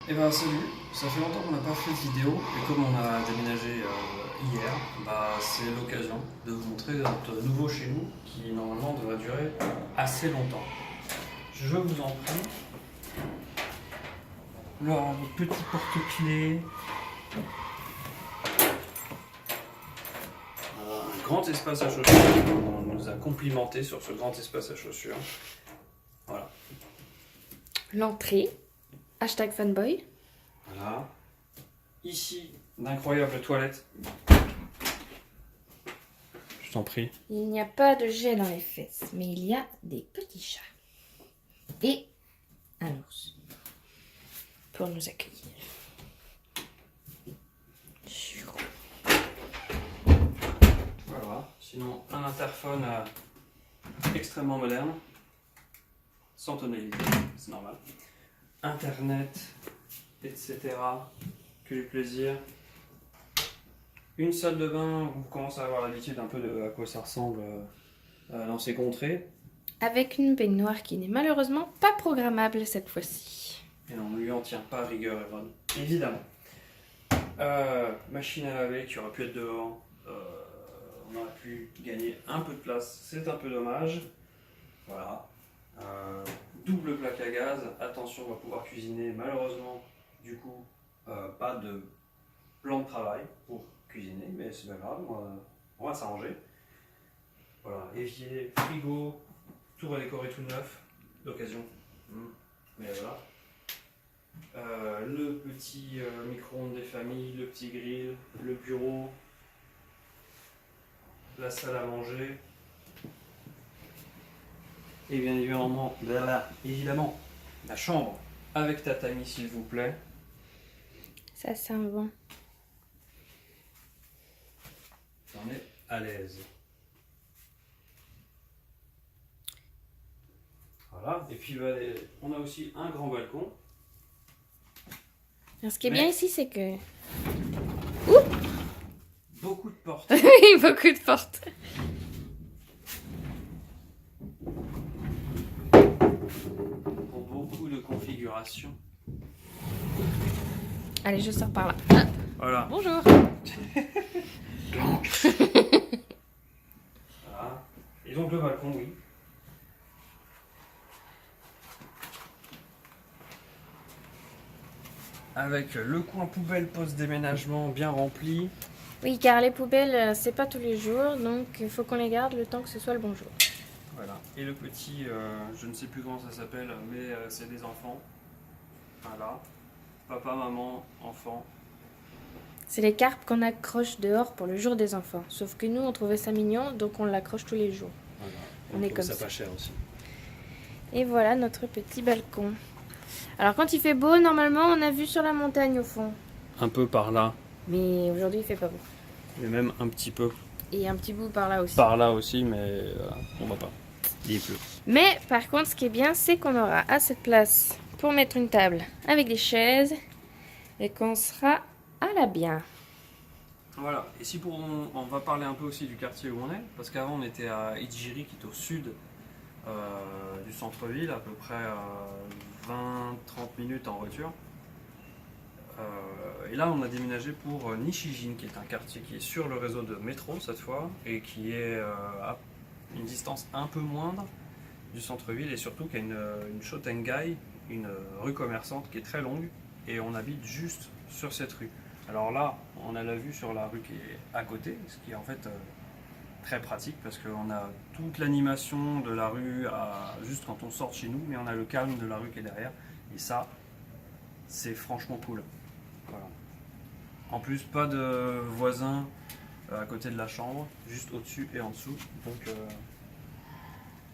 Eh ben salut, ça fait longtemps qu'on n'a pas fait de vidéo et comme on a déménagé hier, c'est l'occasion de vous montrer notre nouveau chez nous qui normalement devrait durer assez longtemps. Je vous en prie. Alors, vos petits porte-clés. Un grand espace à chaussures. On nous a complimenté sur ce grand espace à chaussures. Voilà. L'entrée, hashtag fanboy. Voilà. Ici, d'incroyables toilettes. Je t'en prie. Il n'y a pas de jet dans les fesses, mais il y a des petits chats. Et un ours. Pour nous accueillir. Voilà. Sinon, un interphone extrêmement moderne. Sans tonalité, c'est normal. Internet, etc. Que du plaisir. Une salle de bain, vous commencez à avoir l'habitude un peu de à quoi ça ressemble dans ces contrées. Avec une baignoire qui n'est malheureusement pas programmable cette fois-ci. Et on ne lui en tient pas rigueur, Evan. Évidemment. Machine à laver qui aurait pu être dehors. On aurait pu gagner un peu de place. C'est un peu dommage. Voilà. Double plaque à gaz. Attention, on va pouvoir cuisiner. Malheureusement, du coup, pas de plan de travail pour cuisiner. Mais c'est pas grave, on va s'arranger. Voilà. Évier, frigo, tout redécoré tout neuf. D'occasion. Mais voilà. Le petit micro-ondes des familles, le petit grill, le bureau, la salle à manger, et bien évidemment, la chambre avec tatami s'il vous plaît. Ça sent bon. On est à l'aise. Voilà, et puis on a aussi un grand balcon. Alors, ce qui est bien ici, c'est que... Beaucoup de portes. Oui, beaucoup de portes. Pour beaucoup de configurations. Allez, je sors par là. Ah, Voilà. bonjour. Voilà. Et donc le balcon, oui. Avec le coin poubelle post-déménagement bien rempli. Oui, car les poubelles, c'est pas tous les jours, donc il faut qu'on les garde le temps que ce soit le bon jour. Voilà. Et le petit, je ne sais plus comment ça s'appelle, mais c'est des enfants. Voilà. Papa, maman, enfant. C'est les carpes qu'on accroche dehors pour le jour des enfants. Sauf que nous, on trouvait ça mignon, donc on l'accroche tous les jours. Voilà. On est comme ça. ça. Pas cher aussi. Et voilà notre petit balcon. Alors quand il fait beau, normalement, on a vue sur la montagne au fond. Un peu par là, Mais aujourd'hui, il fait pas beau. et même un petit peu Et un petit bout par là aussi. par là aussi, mais on va pas. Il pleut. Mais par contre, ce qui est bien, c'est qu'on aura assez de place pour mettre une table avec des chaises et qu'on sera à la bien. Voilà, et si on va parler un peu aussi du quartier où on est, parce qu'avant on était à Ijiri qui est au sud du centre-ville, à peu près 20-30 minutes en voiture. Et là on a déménagé pour Nishijin, qui est un quartier qui est sur le réseau de métro cette fois, et qui est à une distance un peu moindre du centre-ville, et surtout qui a une Shotengai, une rue commerçante qui est très longue, et on habite juste sur cette rue. Alors là, on a la vue sur la rue qui est à côté, ce qui est en fait très pratique parce qu'on a toute l'animation de la rue juste quand on sort de chez nous, mais on a le calme de la rue qui est derrière. Et ça, c'est franchement cool. Voilà. En plus, pas de voisins à côté de la chambre, juste au-dessus et en dessous. Donc,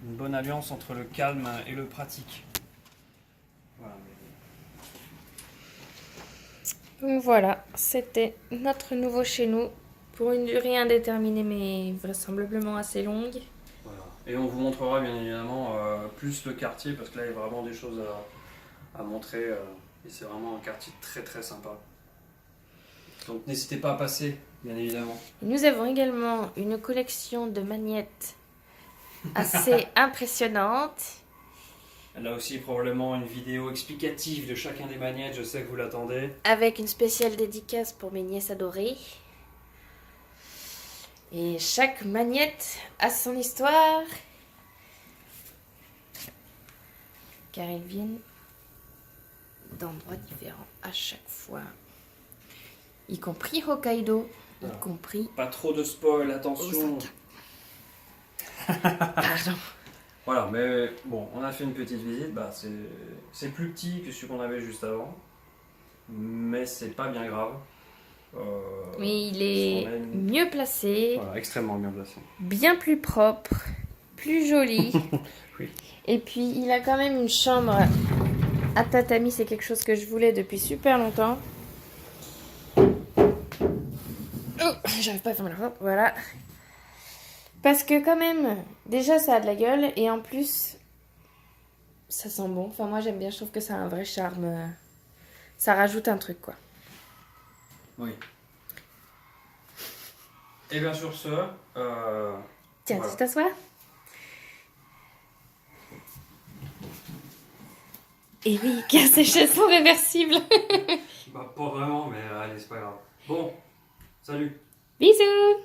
une bonne alliance entre le calme et le pratique. Voilà. Donc voilà, c'était notre nouveau chez nous pour une durée indéterminée mais vraisemblablement assez longue. Voilà. Et on vous montrera bien évidemment plus le quartier parce que là il y a vraiment des choses à montrer et c'est vraiment un quartier très très sympa. Donc n'hésitez pas à passer, bien évidemment. Nous avons également une collection de magnettes assez impressionnante. Là aussi, probablement une vidéo explicative de chacun des magnettes, je sais que vous l'attendez. Avec une spéciale dédicace pour mes nièces adorées. Et chaque magnette a son histoire. Car elles viennent d'endroits différents à chaque fois. Y compris Hokkaido. Voilà. Y compris Pas trop de spoil, attention. Osaka. Pardon. Voilà, mais bon, on a fait une petite visite. Bah, c'est plus petit que celui qu'on avait juste avant. Mais c'est pas bien grave. Mais il est on a mieux placé, Voilà, extrêmement bien placé. bien plus propre, plus joli. Oui. Et puis il a quand même une chambre à tatami, c'est quelque chose que je voulais depuis super longtemps. Oh, j'arrive pas à fermer la porte, voilà. Parce que quand même, déjà ça a de la gueule et en plus ça sent bon. Enfin moi j'aime bien, je trouve que ça a un vrai charme. Ça rajoute un truc quoi. Oui. Et bien sur ce, Tiens, voilà. tu t'assois. Et oui, car ces chaises sont réversibles. Bah pas vraiment, mais allez, c'est pas grave. Bon, salut. Bisous.